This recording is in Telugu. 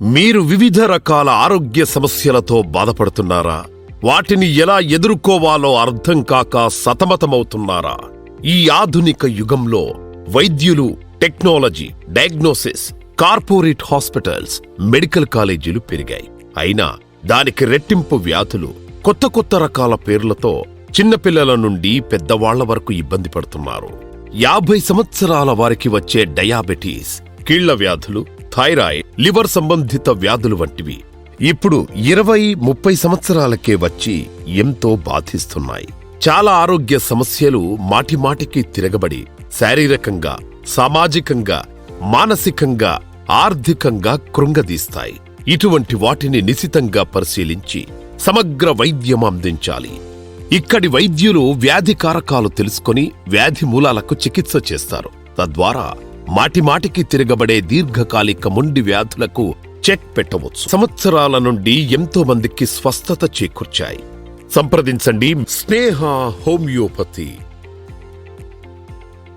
మీరు వివిధ రకాల ఆరోగ్య సమస్యలతో బాధపడుతున్నారా? వాటిని ఎలా ఎదుర్కోవాలో అర్థం కాక సతమతమవుతున్నారా? ఈ ఆధునిక యుగంలో వైద్యులు, technology, diagnosis, corporate hospitals, medical కాలేజీలు పెరిగాయి. అయినా దానికి రెట్టింపు వ్యాధులు, కొత్త కొత్త రకాల పేర్లతో చిన్నపిల్లల నుండి పెద్దవాళ్ల వరకు ఇబ్బంది పడుతున్నారు. 50 సంవత్సరాల వారికి వచ్చే డయాబెటీస్, కీళ్ల వ్యాధులు, థైరాయిడ్, లివర్ సంబంధిత వ్యాధులు వంటివి ఇప్పుడు 20-30 సంవత్సరాలకే వచ్చి ఎంతో బాధిస్తున్నాయి. చాలా ఆరోగ్య సమస్యలు మాటిమాటికి తిరగబడి శారీరకంగా, సామాజికంగా, మానసికంగా, ఆర్థికంగా కృంగదీస్తాయి. ఇటువంటి వాటిని నిశితంగా పరిశీలించి సమగ్ర వైద్యం అందించాలి. ఇక్కడి వైద్యులు వ్యాధి కారకాలు తెలుసుకొని వ్యాధి మూలాలకు చికిత్స చేస్తారు. తద్వారా మాటిమాటికి తిరగబడే దీర్ఘకాలిక మొండి వ్యాధులకు చెక్ పెట్టవచ్చు. సంవత్సరాల నుండి ఎంతో మందికి స్వస్థత చేకూర్చాయి. సంప్రదించండి స్నేహ హోమియోపతి.